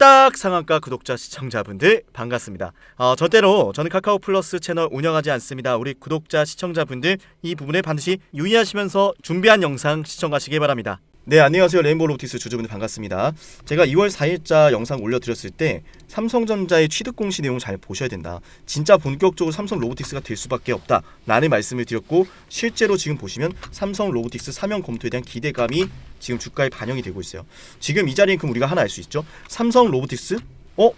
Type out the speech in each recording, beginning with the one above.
뚝딱 상한가 구독자 시청자분들 반갑습니다. 절대로 저는 카카오 플러스 채널 운영하지 않습니다. 우리 구독자 시청자분들 이 부분에 반드시 유의하시면서 준비한 영상 시청하시기 바랍니다. 네, 안녕하세요. 레인보우 로보틱스 주주분들 반갑습니다. 제가 2월 4일자 영상 올려드렸을 때 삼성전자의 취득 공시 내용 잘 보셔야 된다, 진짜 본격적으로 삼성 로보틱스가 될 수밖에 없다 라는 말씀을 드렸고, 실제로 지금 보시면 삼성 로보틱스 사면 검토에 대한 기대감이 지금 주가에 반영이 되고 있어요. 지금 이 자리에 그럼 우리가 하나 알 수 있죠. 삼성 로보틱스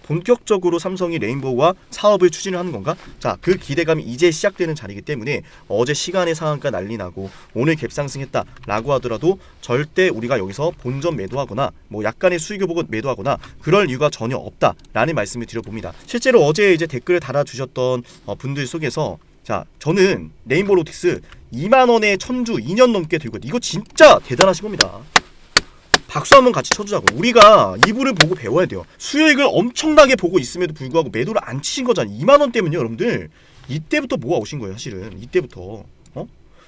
본격적으로 삼성이 레인보우와 사업을 추진을 하는 건가? 자, 그 기대감이 이제 시작되는 자리이기 때문에 어제 시간의 상한가 난리 나고 오늘 갭상승했다 라고 하더라도 절대 우리가 여기서 본전 매도하거나 뭐 약간의 수익을 보고 매도하거나 그럴 이유가 전혀 없다 라는 말씀을 드려봅니다. 실제로 어제 이제 댓글을 달아주셨던 분들 속에서, 자, 저는 레인보우 로보틱스 2만원의 천주 2년 넘게 들고 이거 진짜 대단하신 겁니다. 박수 한번 같이 쳐주자고. 우리가 이부를 보고 배워야 돼요. 수익을 엄청나게 보고 있음에도 불구하고 매도를 안 치신 거잖아요. 2만원 때문에요, 여러분들. 이때부터 모아 오신 거예요, 사실은. 이때부터.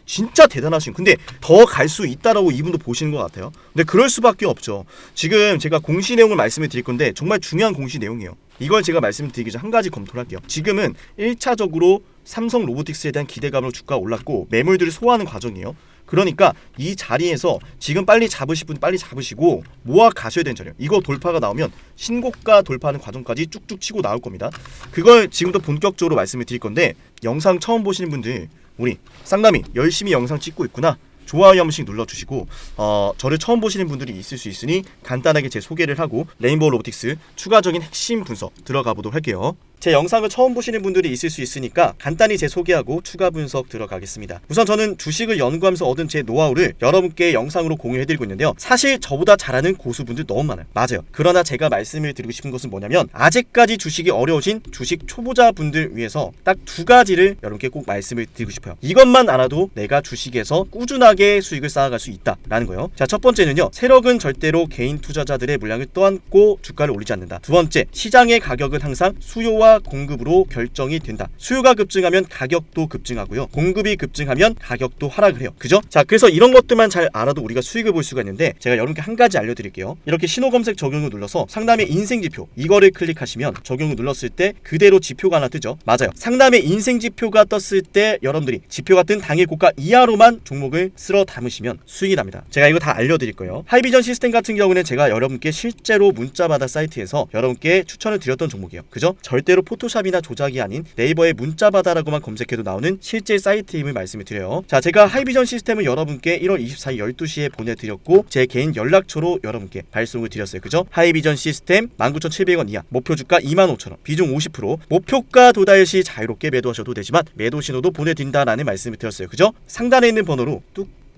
진짜 대단하신. 근데 더 갈 수 있다라고 이분도 보시는 것 같아요. 근데 그럴 수밖에 없죠. 지금 제가 공시 내용을 말씀을 드릴 건데 정말 중요한 공시 내용이에요. 이걸 제가 말씀드리기 전에 한 가지 검토를 할게요. 지금은 1차적으로 삼성 로보틱스에 대한 기대감으로 주가가 올랐고 매물들을 소화하는 과정이에요. 그러니까 이 자리에서 지금 빨리 잡으실 분 빨리 잡으시고 모아 가셔야 되는 자리예요. 이거 돌파가 나오면 신고가 돌파하는 과정까지 쭉쭉 치고 나올 겁니다. 그걸 지금부터 본격적으로 말씀을 드릴 건데, 영상 처음 보시는 분들, 우리 쌍남이 열심히 영상 찍고 있구나, 좋아요 한 번씩 눌러주시고, 저를 처음 보시는 분들이 있을 수 있으니 간단하게 제 소개를 하고 레인보우 로보틱스 추가적인 핵심 분석 들어가 보도록 할게요. 제 영상을 처음 보시는 분들이 있을 수 있으니까 간단히 제 소개하고 추가 분석 들어가겠습니다. 우선 저는 주식을 연구하면서 얻은 제 노하우를 여러분께 영상으로 공유해드리고 있는데요. 사실 저보다 잘하는 고수분들 너무 많아요. 맞아요. 그러나 제가 말씀을 드리고 싶은 것은 뭐냐면, 아직까지 주식이 어려우신 주식 초보자분들 위해서 딱 두 가지를 여러분께 꼭 말씀을 드리고 싶어요. 이것만 알아도 내가 주식에서 꾸준하게 수익을 쌓아갈 수 있다라는 거예요. 자, 첫 번째는요, 세력은 절대로 개인 투자자들의 물량을 떠안고 주가를 올리지 않는다. 두 번째, 시장의 가격은 항상 수요와 공급으로 결정이 된다. 수요가 급증하면 가격도 급증하고요, 공급이 급증하면 가격도 하락을 해요. 그죠? 자, 그래서 이런 것들만 잘 알아도 우리가 수익을 볼 수가 있는데, 제가 여러분께 한 가지 알려드릴게요. 이렇게 신호 검색 적용을 눌러서 상담의 인생지표 이거를 클릭하시면 적용을 눌렀을 때 그대로 지표가 하나 뜨죠. 맞아요. 상담의 인생지표가 떴을 때 여러분들이 지표가 뜬 당일 고가 이하로만 종목을 쓸어 담으시면 수익이 납니다. 제가 이거 다 알려드릴 거예요. 하이비전 시스템 같은 경우는 제가 여러분께 실제로 문자받아 사이트에서 여러분께 추천을 드렸던 종목이에요. 그죠? 절대로 포토샵이나 조작이 아닌 네이버에 문자받아라고만 검색해도 나오는 실제 사이트임을 말씀을 드려요. 자, 제가 하이비전 시스템을 여러분께 1월 24일 12시에 보내드렸고 제 개인 연락처로 여러분께 발송을 드렸어요. 그죠? 하이비전 시스템 19,700원 이하, 목표 주가 25,000원, 비중 50%, 목표가 도달 시 자유롭게 매도하셔도 되지만 매도 신호도 보내드린다라는 말씀을 드렸어요. 그죠? 상단에 있는 번호로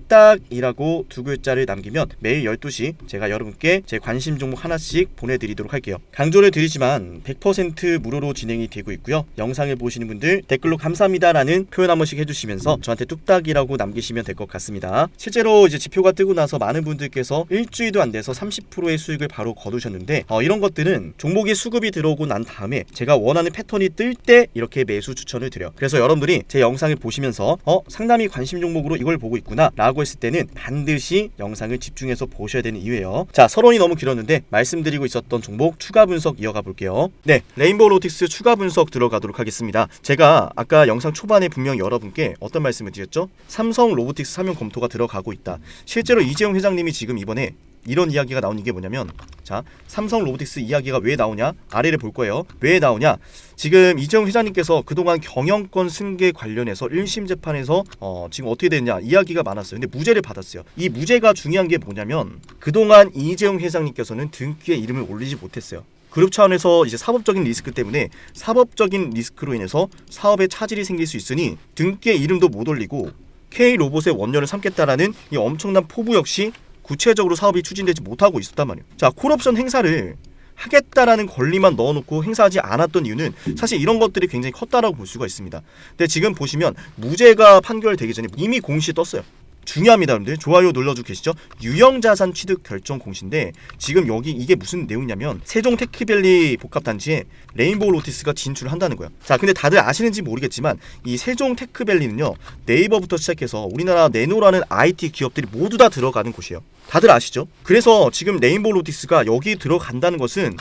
뚝딱이라고 두 글자를 남기면 매일 12시 제가 여러분께 제 관심 종목 하나씩 보내드리도록 할게요. 강조를 드리지만 100% 무료로 진행이 되고 있고요. 영상을 보시는 분들 댓글로 감사합니다라는 표현 한 번씩 해주시면서 저한테 뚝딱이라고 남기시면 될 것 같습니다. 실제로 이제 지표가 뜨고 나서 많은 분들께서 일주일도 안 돼서 30%의 수익을 바로 거두셨는데, 이런 것들은 종목이 수급이 들어오고 난 다음에 제가 원하는 패턴이 뜰 때 이렇게 매수 추천을 드려요. 그래서 여러분들이 제 영상을 보시면서 상담이 관심 종목으로 이걸 보고 있구나 라고 했을 때는 반드시 영상을 집중해서 보셔야 되는 이유예요. 자, 서론이 너무 길었는데 말씀드리고 있었던 종목 추가 분석 이어가 볼게요. 네, 레인보우 로보틱스 추가 분석 들어가도록 하겠습니다. 제가 아까 영상 초반에 분명 여러분께 어떤 말씀을 드렸죠? 삼성 로보틱스 사면 검토가 들어가고 있다. 실제로 이재용 회장님이 지금 이번에 이런 이야기가 나오는 게 뭐냐면, 자, 삼성 로보틱스 이야기가 왜 나오냐? 아래를 볼 거예요. 왜 나오냐? 지금 이재용 회장님께서 그동안 경영권 승계 관련해서 1심 재판에서 지금 어떻게 됐냐 이야기가 많았어요. 근데 무죄를 받았어요. 이 무죄가 중요한 게 뭐냐면, 그동안 이재용 회장님께서는 등기에 이름을 올리지 못했어요. 그룹 차원에서 이제 사법적인 리스크 때문에, 사법적인 리스크로 인해서 사업에 차질이 생길 수 있으니 등기에 이름도 못 올리고 K로봇의 원년을 삼겠다라는 이 엄청난 포부 역시 구체적으로 사업이 추진되지 못하고 있었단 말이에요. 자, 콜옵션 행사를 하겠다라는 권리만 넣어놓고 행사하지 않았던 이유는 사실 이런 것들이 굉장히 컸다라고 볼 수가 있습니다. 근데 지금 보시면 무죄가 판결되기 전에 이미 공시 떴어요. 중요합니다, 여러분들. 좋아요 눌러주고 계시죠? 유형자산 취득 결정 공시인데 지금 여기 이게 무슨 내용이냐면 세종 테크밸리 복합단지에 레인보우 로티스가 진출을 한다는 거야. 자, 근데 다들 아시는지 모르겠지만 이 세종 테크밸리는요, 네이버부터 시작해서 우리나라 네노라는 IT 기업들이 모두 다 들어가는 곳이에요. 다들 아시죠? 그래서 지금 레인보우 로티스가 여기 들어간다는 것은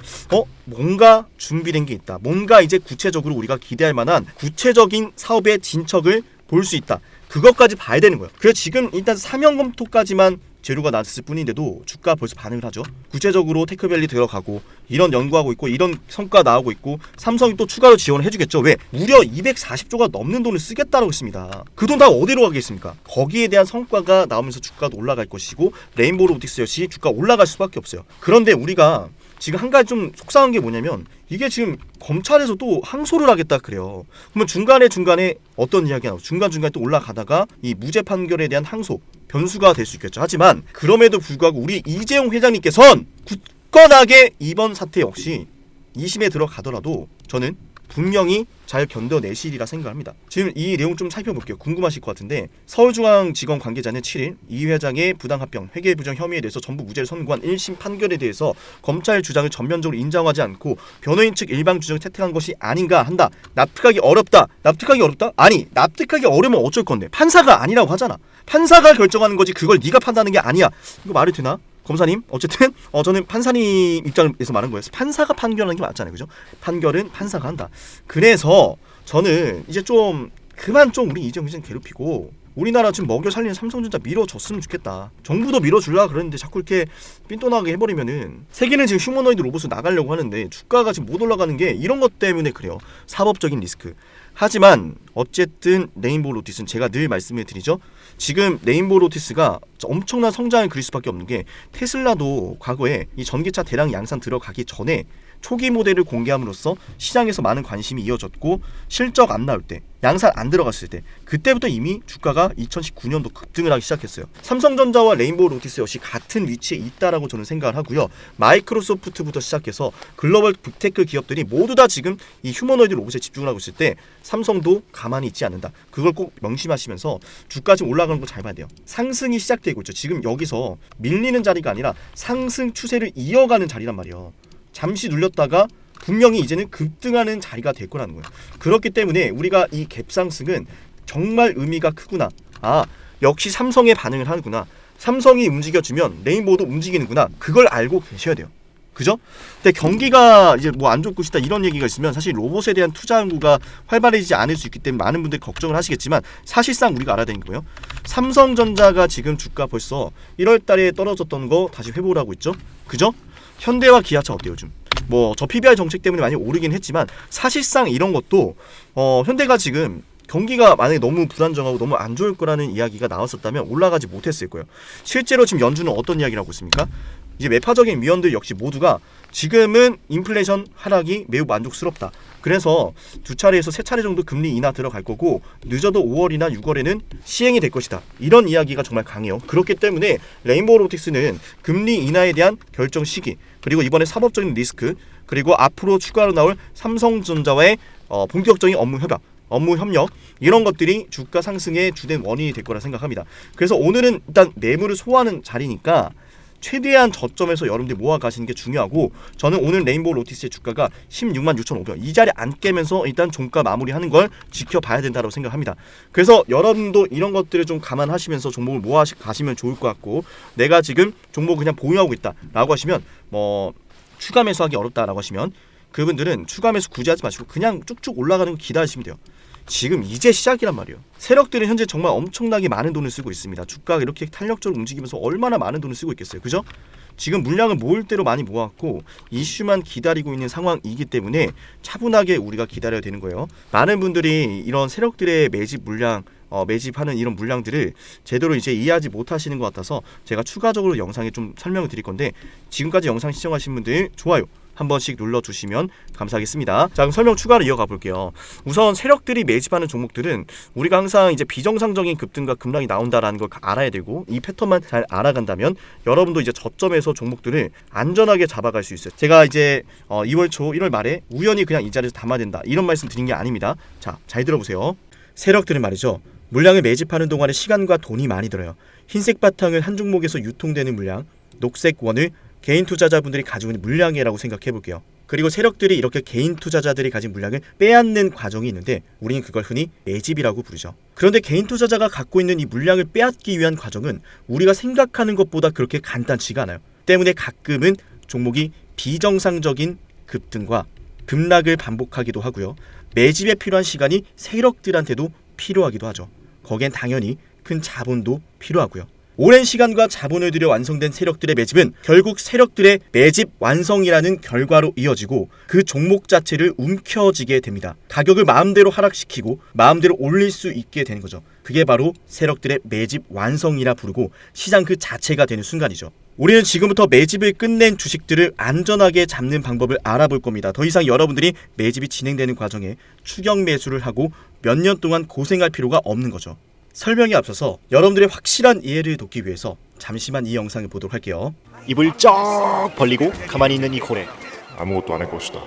뭔가 준비된 게 있다. 뭔가 이제 구체적으로 우리가 기대할 만한 구체적인 사업의 진척을 볼 수 있다. 그것까지 봐야 되는 거예요. 그래서 지금 일단 사면 검토까지만 재료가 났을 뿐인데도 주가 벌써 반응을 하죠. 구체적으로 테크밸리 들어가고 이런 연구하고 있고 이런 성과 나오고 있고 삼성이 또 추가로 지원을 해주겠죠. 왜? 무려 240조가 넘는 돈을 쓰겠다고 했습니다. 그 돈 다 어디로 가겠습니까? 거기에 대한 성과가 나오면서 주가도 올라갈 것이고 레인보우 로보틱스 역시 주가 올라갈 수밖에 없어요. 그런데 우리가 지금 한 가지 좀 속상한 게 뭐냐면 이게 지금 검찰에서 또 항소를 하겠다 그래요. 그러면 중간에 어떤 이야기가 나오죠? 중간중간에 또 올라가다가 이 무죄 판결에 대한 항소 변수가 될 수 있겠죠. 하지만 그럼에도 불구하고 우리 이재용 회장님께서는 굳건하게 이번 사태 역시 2심에 들어가더라도 저는 분명히 잘 견뎌내시리라 생각합니다. 지금 이 내용 좀 살펴볼게요. 궁금하실 것 같은데 서울중앙지검 관계자는 7일 이 회장의 부당합병, 회계부정 혐의에 대해서 전부 무죄를 선고한 1심 판결에 대해서 검찰 주장을 전면적으로 인정하지 않고 변호인 측 일방 주장을 채택한 것이 아닌가 한다. 납득하기 어렵다. 납득하기 어렵다? 아니, 납득하기 어려우면 어쩔 건데. 판사가 아니라고 하잖아. 판사가 결정하는 거지 그걸 네가 판단하는 게 아니야. 이거 말이 되나? 검사님, 어쨌든 저는 판사님 입장에서 말한 거예요. 판사가 판결하는 게 맞잖아요, 그죠? 판결은 판사가 한다. 그래서 저는 이제 좀 그만 좀 우리 이재용 회장 괴롭히고 우리나라 지금 먹여 살리는 삼성전자 밀어줬으면 좋겠다. 정부도 밀어주려고 그러는데 자꾸 이렇게 삔또나게 해버리면은 세계는 지금 휴머노이드 로봇으로 나가려고 하는데 주가가 지금 못 올라가는 게 이런 것 때문에 그래요. 사법적인 리스크. 하지만 어쨌든 레인보우 로티스는 제가 늘 말씀을 드리죠. 지금 레인보우 로티스가 엄청난 성장을 그릴 수밖에 없는 게 테슬라도 과거에 이 전기차 대량 양산 들어가기 전에 초기 모델을 공개함으로써 시장에서 많은 관심이 이어졌고 실적 안 나올 때 양산 안 들어갔을 때 그때부터 이미 주가가 2019년도 급등을 하기 시작했어요. 삼성전자와 레인보우 로티스 역시 같은 위치에 있다라고 저는 생각을 하고요. 마이크로소프트부터 시작해서 글로벌 빅테크 기업들이 모두 다 지금 이 휴머노이드 로봇에 집중을 하고 있을 때 삼성도 가만히 있지 않는다. 그걸 꼭 명심하시면서 주가 지금 올라가는 거 잘 봐야 돼요. 상승이 시작되고 있죠. 지금 여기서 밀리는 자리가 아니라 상승 추세를 이어가는 자리란 말이에요. 잠시 눌렸다가 분명히 이제는 급등하는 자리가 될 거라는 거예요. 그렇기 때문에 우리가 이 갭상승은 정말 의미가 크구나. 아, 역시 삼성의 반응을 하는구나. 삼성이 움직여주면 레인보우도 움직이는구나. 그걸 알고 계셔야 돼요. 그죠? 근데 경기가 이제 뭐 안 좋을 것이다 이런 얘기가 있으면 사실 로봇에 대한 투자 연구가 활발해지지 않을 수 있기 때문에 많은 분들이 걱정을 하시겠지만 사실상 우리가 알아야 되는 거예요. 삼성전자가 지금 주가 벌써 1월 달에 떨어졌던 거 다시 회복을 하고 있죠. 그죠? 현대와 기아차 어때요 요즘? 뭐 저 PBR 정책 때문에 많이 오르긴 했지만 사실상 이런 것도 현대가 지금 경기가 만약에 너무 불안정하고 너무 안 좋을 거라는 이야기가 나왔었다면 올라가지 못했을 거예요. 실제로 지금 연준은 어떤 이야기를 하고 있습니까? 이제 매파적인 위원들 역시 모두가 지금은 인플레이션 하락이 매우 만족스럽다. 그래서 두 차례에서 세 차례 정도 금리 인하 들어갈 거고 늦어도 5월이나 6월에는 시행이 될 것이다. 이런 이야기가 정말 강해요. 그렇기 때문에 레인보우 로보틱스는 금리 인하에 대한 결정 시기 그리고 이번에 사법적인 리스크 그리고 앞으로 추가로 나올 삼성전자와의 본격적인 업무 협력 이런 것들이 주가 상승의 주된 원인이 될 거라 생각합니다. 그래서 오늘은 일단 매물을 소화하는 자리니까 최대한 저점에서 여러분들이 모아 가시는 게 중요하고 저는 오늘 레인보우 로티스의 주가가 16만 6,500원 이 자리 안 깨면서 일단 종가 마무리하는 걸 지켜봐야 된다고 생각합니다. 그래서 여러분도 이런 것들을 좀 감안하시면서 종목을 모아 가시면 좋을 것 같고 내가 지금 종목을 그냥 보유하고 있다라고 하시면 뭐 추가 매수하기 어렵다라고 하시면 그분들은 추가 매수 굳이 하지 마시고 그냥 쭉쭉 올라가는 거 기다리시면 돼요. 지금 이제 시작이란 말이에요. 세력들은 현재 정말 엄청나게 많은 돈을 쓰고 있습니다. 주가가 이렇게 탄력적으로 움직이면서 얼마나 많은 돈을 쓰고 있겠어요. 그죠? 지금 물량을 모을 대로 많이 모았고 이슈만 기다리고 있는 상황이기 때문에 차분하게 우리가 기다려야 되는 거예요. 많은 분들이 이런 세력들의 매집 물량 매집하는 이런 물량들을 제대로 이제 이해하지 못하시는 것 같아서 제가 추가적으로 영상에 좀 설명을 드릴 건데 지금까지 영상 시청하신 분들 좋아요 한 번씩 눌러주시면 감사하겠습니다. 자, 그럼 설명 추가로 이어가 볼게요. 우선 세력들이 매집하는 종목들은 우리가 항상 이제 비정상적인 급등과 급락이 나온다라는 걸 알아야 되고 이 패턴만 잘 알아간다면 여러분도 이제 저점에서 종목들을 안전하게 잡아갈 수 있어요. 제가 이제 2월 초 1월 말에 우연히 그냥 이 자리에서 담아야 된다 이런 말씀 드린 게 아닙니다. 자, 잘 들어보세요. 세력들은 말이죠. 물량을 매집하는 동안에 시간과 돈이 많이 들어요. 흰색 바탕을 한 종목에서 유통되는 물량, 녹색 원을 개인 투자자분들이 가지고 있는 물량이라고 생각해 볼게요. 그리고 세력들이 이렇게 개인 투자자들이 가진 물량을 빼앗는 과정이 있는데 우리는 그걸 흔히 매집이라고 부르죠. 그런데 개인 투자자가 갖고 있는 이 물량을 빼앗기 위한 과정은 우리가 생각하는 것보다 그렇게 간단치가 않아요. 때문에 가끔은 종목이 비정상적인 급등과 급락을 반복하기도 하고요. 매집에 필요한 시간이 세력들한테도 필요하기도 하죠. 거기엔 당연히 큰 자본도 필요하고요. 오랜 시간과 자본을 들여 완성된 세력들의 매집은 결국 세력들의 매집 완성이라는 결과로 이어지고 그 종목 자체를 움켜쥐게 됩니다. 가격을 마음대로 하락시키고 마음대로 올릴 수 있게 되는 거죠. 그게 바로 세력들의 매집 완성이라 부르고 시장 그 자체가 되는 순간이죠. 우리는 지금부터 매집을 끝낸 주식들을 안전하게 잡는 방법을 알아볼 겁니다. 더 이상 여러분들이 매집이 진행되는 과정에 추격 매수를 하고 몇 년 동안 고생할 필요가 없는 거죠. 설명에 앞서서 여러분들의 확실한 이해를 돕기 위해서 잠시만 이 영상을 보도록 할게요. 입을 쩍 벌리고 가만히 있는 이 고래. 아무것도 안 할 것이다.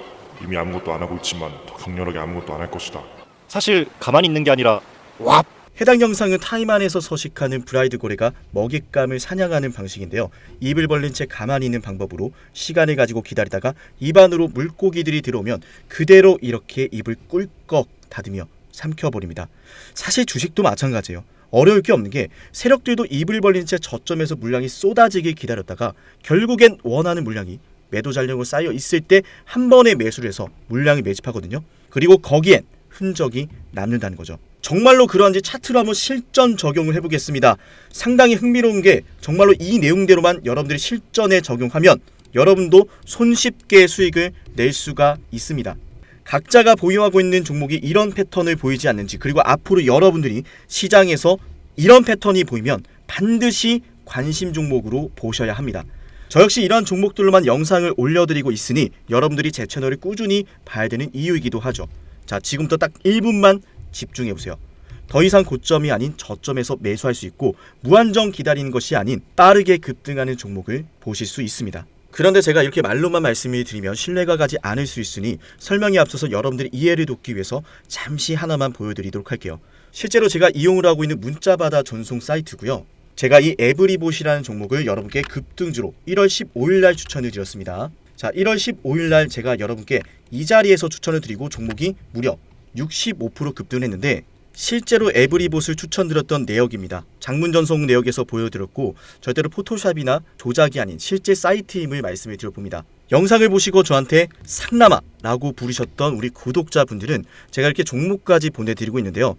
이미 아무것도 안 하고 있지만 더 강렬하게 아무것도 안 할 것이다. 사실 가만히 있는 게 아니라 왑! 해당 영상은 타임 안에서 서식하는 브라이드 고래가 먹잇감을 사냥하는 방식인데요. 입을 벌린 채 가만히 있는 방법으로 시간을 가지고 기다리다가 입 안으로 물고기들이 들어오면 그대로 이렇게 입을 꿀꺽 닫으며 삼켜버립니다. 사실 주식도 마찬가지예요. 어려울 게 없는 게 세력들도 입을 벌린 채 저점에서 물량이 쏟아지길 기다렸다가 결국엔 원하는 물량이 매도 잔량으로 쌓여 있을 때 한 번에 매수를 해서 물량을 매집하거든요. 그리고 거기엔 흔적이 남는다는 거죠. 정말로 그러한지 차트로 한번 실전 적용을 해보겠습니다. 상당히 흥미로운 게 정말로 이 내용대로만 여러분들이 실전에 적용하면 여러분도 손쉽게 수익을 낼 수가 있습니다. 각자가 보유하고 있는 종목이 이런 패턴을 보이지 않는지, 그리고 앞으로 여러분들이 시장에서 이런 패턴이 보이면 반드시 관심 종목으로 보셔야 합니다. 저 역시 이러한 종목들로만 영상을 올려드리고 있으니 여러분들이 제 채널을 꾸준히 봐야 되는 이유이기도 하죠. 자, 지금부터 딱 1분만 집중해보세요. 더 이상 고점이 아닌 저점에서 매수할 수 있고 무한정 기다리는 것이 아닌 빠르게 급등하는 종목을 보실 수 있습니다. 그런데 제가 이렇게 말로만 말씀을 드리면 신뢰가 가지 않을 수 있으니 설명에 앞서서 여러분들의 이해를 돕기 위해서 잠시 하나만 보여드리도록 할게요. 실제로 제가 이용을 하고 있는 문자받아 전송 사이트고요. 제가 이 에브리봇이라는 종목을 여러분께 급등주로 1월 15일날 추천을 드렸습니다. 자, 1월 15일날 제가 여러분께 이 자리에서 추천을 드리고 종목이 무려 65% 급등했는데 실제로 에브리봇을 추천드렸던 내역입니다. 장문전송 내역에서 보여드렸고 절대로 포토샵이나 조작이 아닌 실제 사이트임을 말씀을 드려봅니다. 영상을 보시고 저한테 상남아라고 부르셨던 우리 구독자분들은 제가 이렇게 종목까지 보내드리고 있는데요.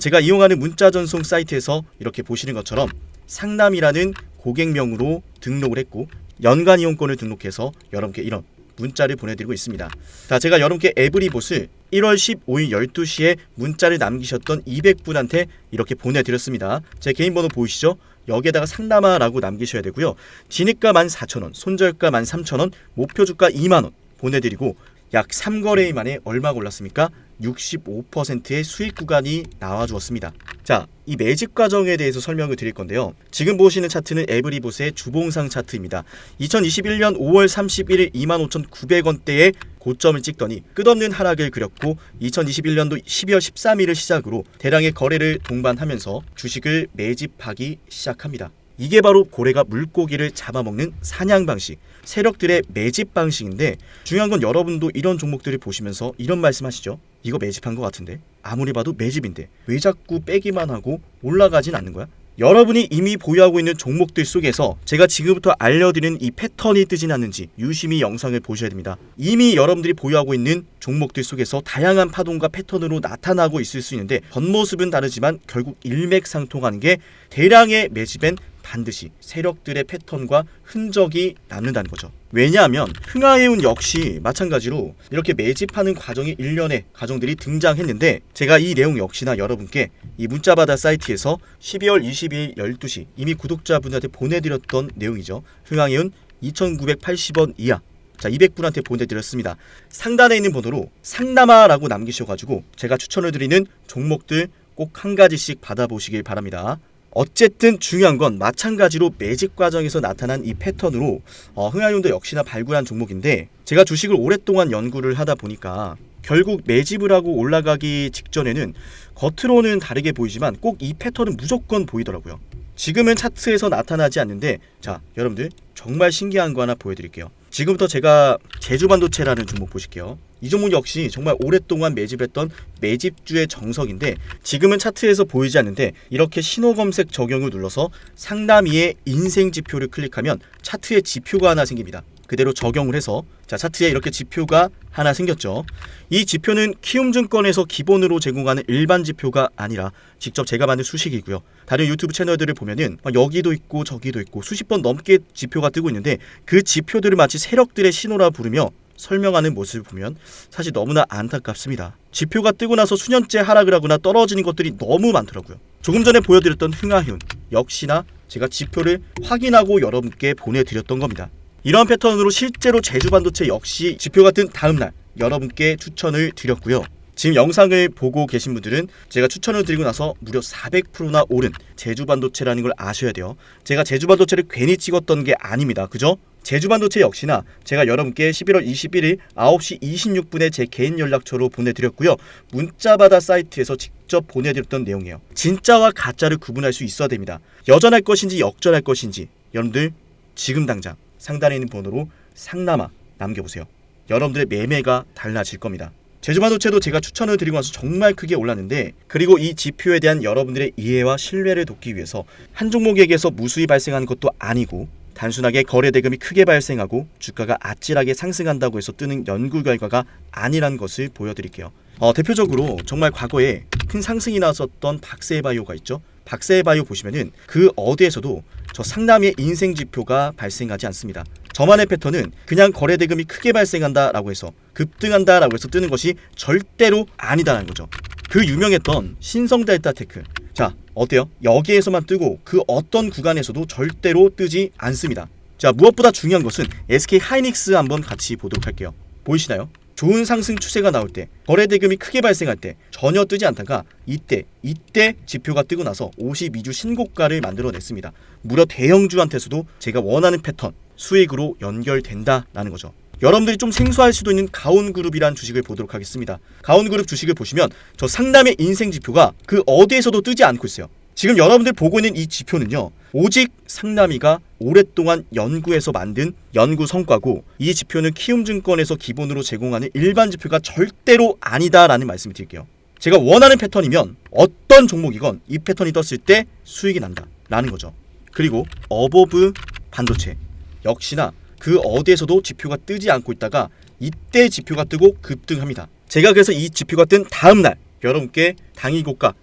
제가 이용하는 문자전송 사이트에서 이렇게 보시는 것처럼 상남이라는 고객명으로 등록을 했고 연간 이용권을 등록해서 여러분께 이런 문자를 보내드리고 있습니다. 자, 제가 여러분께 에브리봇을 1월 15일 12시에 문자를 남기셨던 200분한테 이렇게 보내드렸습니다. 제 개인 번호 보이시죠? 여기에다가 상남아라고 남기셔야 되고요. 진입가 14,000원, 손절가 13,000원, 목표주가 2만원 보내드리고 약 3거래일 만에 얼마가 올랐습니까? 65%의 수익 구간이 나와주었습니다. 자, 이 매집 과정에 대해서 설명을 드릴 건데요. 지금 보시는 차트는 에브리봇의 주봉상 차트입니다. 2021년 5월 31일 25,900원대에 고점을 찍더니 끝없는 하락을 그렸고 2021년도 12월 13일을 시작으로 대량의 거래를 동반하면서 주식을 매집하기 시작합니다. 이게 바로 고래가 물고기를 잡아먹는 사냥 방식, 세력들의 매집 방식인데 중요한 건 여러분도 이런 종목들을 보시면서 이런 말씀하시죠. 이거 매집한 것 같은데? 아무리 봐도 매집인데 왜 자꾸 빼기만 하고 올라가진 않는 거야? 여러분이 이미 보유하고 있는 종목들 속에서 제가 지금부터 알려드리는 이 패턴이 뜨진 않는지 유심히 영상을 보셔야 됩니다. 이미 여러분들이 보유하고 있는 종목들 속에서 다양한 파동과 패턴으로 나타나고 있을 수 있는데 겉모습은 다르지만 결국 일맥상통하는 게 대량의 매집엔 반드시 세력들의 패턴과 흔적이 남는다는 거죠. 왜냐하면 흥하해운 역시 마찬가지로 이렇게 매집하는 과정이 일련의 과정들이 등장했는데 제가 이 내용 역시나 여러분께 이 문자받아 사이트에서 12월 22일 12시 이미 구독자분들한테 보내드렸던 내용이죠. 흥하해운 2,980원 이하. 자, 200분한테 보내드렸습니다. 상단에 있는 번호로 상남아라고 남기셔가지고 제가 추천을 드리는 종목들 꼭 한 가지씩 받아보시길 바랍니다. 어쨌든 중요한 건 마찬가지로 매집 과정에서 나타난 이 패턴으로 흥하해운도 역시나 발굴한 종목인데 제가 주식을 오랫동안 연구를 하다 보니까 결국 매집을 하고 올라가기 직전에는 겉으로는 다르게 보이지만 꼭 이 패턴은 무조건 보이더라고요. 지금은 차트에서 나타나지 않는데, 자 여러분들 정말 신기한 거 하나 보여드릴게요. 지금부터 제가 제주반도체라는 종목 보실게요. 이 종목 역시 정말 오랫동안 매집했던 매집주의 정석인데, 지금은 차트에서 보이지 않는데 이렇게 신호 검색 적용을 눌러서 상단위의 인생 지표를 클릭하면 차트에 지표가 하나 생깁니다. 그대로 적용을 해서 자 차트에 이렇게 지표가 하나 생겼죠. 이 지표는 키움증권에서 기본으로 제공하는 일반 지표가 아니라 직접 제가 만든 수식이고요. 다른 유튜브 채널들을 보면은 여기도 있고 저기도 있고 수십 번 넘게 지표가 뜨고 있는데, 그 지표들을 마치 세력들의 신호라 부르며 설명하는 모습을 보면 사실 너무나 안타깝습니다. 지표가 뜨고 나서 수년째 하락을 하거나 떨어지는 것들이 너무 많더라고요. 조금 전에 보여드렸던 흥하윤 역시나 제가 지표를 확인하고 여러분께 보내드렸던 겁니다. 이런 패턴으로 실제로 제주반도체 역시 지표가 뜬 다음날 여러분께 추천을 드렸고요. 지금 영상을 보고 계신 분들은 제가 추천을 드리고 나서 무려 400%나 오른 제주반도체라는 걸 아셔야 돼요. 제가 제주반도체를 괜히 찍었던 게 아닙니다. 그죠? 제주반도체 역시나 제가 여러분께 11월 21일 9시 26분에 제 개인 연락처로 보내드렸고요. 문자받아 사이트에서 직접 보내드렸던 내용이에요. 진짜와 가짜를 구분할 수 있어야 됩니다. 여전할 것인지 역전할 것인지 여러분들 지금 당장 상단에 있는 번호로 상남아 남겨보세요. 여러분들의 매매가 달라질 겁니다. 제주반도체도 제가 추천을 드리고 나서 정말 크게 올랐는데, 그리고 이 지표에 대한 여러분들의 이해와 신뢰를 돕기 위해서 한 종목에게서 무수히 발생하는 것도 아니고 단순하게 거래 대금이 크게 발생하고 주가가 아찔하게 상승한다고 해서 뜨는 연구 결과가 아니란 것을 보여드릴게요. 대표적으로 정말 과거에 큰 상승이 나왔었던 박세바이오가 있죠. 박세바이오 보시면은 그 어디에서도 저 상남의 인생 지표가 발생하지 않습니다. 저만의 패턴은 그냥 거래 대금이 크게 발생한다라고 해서 급등한다라고 해서 뜨는 것이 절대로 아니다라는 거죠. 그 유명했던 신성델타테크, 자 어때요? 여기에서만 뜨고 그 어떤 구간에서도 절대로 뜨지 않습니다. 자 무엇보다 중요한 것은 SK 하이닉스 한번 같이 보도록 할게요. 보이시나요? 좋은 상승 추세가 나올 때, 거래 대금이 크게 발생할 때 전혀 뜨지 않다가 이때 지표가 뜨고 나서 52주 신고가를 만들어냈습니다. 무려 대형주한테서도 제가 원하는 패턴 수익으로 연결된다라는 거죠. 여러분들이 좀 생소할 수도 있는 가온그룹이란 주식을 보도록 하겠습니다. 가온그룹 주식을 보시면 저 상담의 인생 지표가 그 어디에서도 뜨지 않고 있어요. 지금 여러분들 보고 있는 이 지표는요, 오직 상남이가 오랫동안 연구해서 만든 연구 성과고, 이 지표는 키움증권에서 기본으로 제공하는 일반 지표가 절대로 아니다라는 말씀을 드릴게요. 제가 원하는 패턴이면 어떤 종목이건 이 패턴이 떴을 때 수익이 난다 라는 거죠. 그리고 어버브 반도체 역시나 그 어디에서도 지표가 뜨지 않고 있다가 이때 지표가 뜨고 급등합니다. 제가 그래서 이 지표가 뜬 다음날 여러분께 당일 고가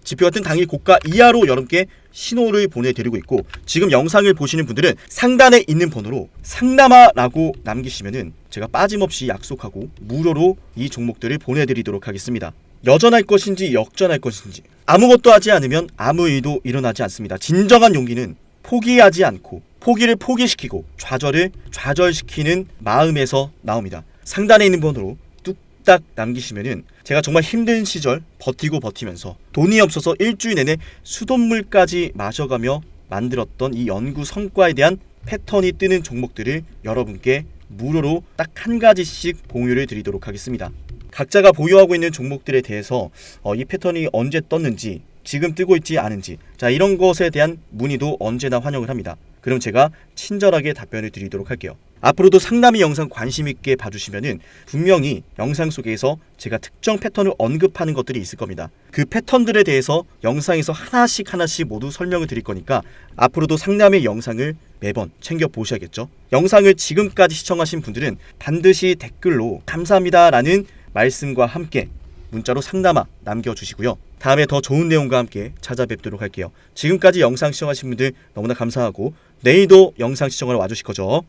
이하로 여러분께 신호를 보내드리고 있고, 지금 영상을 보시는 분들은 상단에 있는 번호로 상남아라고 남기시면은 제가 빠짐없이 약속하고 무료로 이 종목들을 보내드리도록 하겠습니다. 여전할 것인지 역전할 것인지 아무것도 하지 않으면 아무 일도 일어나지 않습니다. 진정한 용기는 포기하지 않고 포기를 포기시키고 좌절을 좌절시키는 마음에서 나옵니다. 상단에 있는 번호로 뚝딱 남기시면은 제가 정말 힘든 시절 버티면서 돈이 없어서 일주일 내내 수돗물까지 마셔가며 만들었던 이 연구 성과에 대한 패턴이 뜨는 종목들을 여러분께 무료로 딱 한 가지씩 공유를 드리도록 하겠습니다. 각자가 보유하고 있는 종목들에 대해서 이 패턴이 언제 떴는지, 지금 뜨고 있지 않은지, 자 이런 것에 대한 문의도 언제나 환영을 합니다. 그럼 제가 친절하게 답변을 드리도록 할게요. 앞으로도 상담이 영상 관심 있게 봐주시면은 분명히 영상 속에서 제가 특정 패턴을 언급하는 것들이 있을 겁니다. 그 패턴들에 대해서 영상에서 하나씩 모두 설명을 드릴 거니까 앞으로도 상담의 영상을 매번 챙겨 보셔야겠죠. 영상을 지금까지 시청하신 분들은 반드시 댓글로 감사합니다라는 말씀과 함께 문자로 상담아 남겨주시고요. 다음에 더 좋은 내용과 함께 찾아뵙도록 할게요. 지금까지 영상 시청하신 분들 너무나 감사하고 내일도 영상 시청하러 와주실 거죠.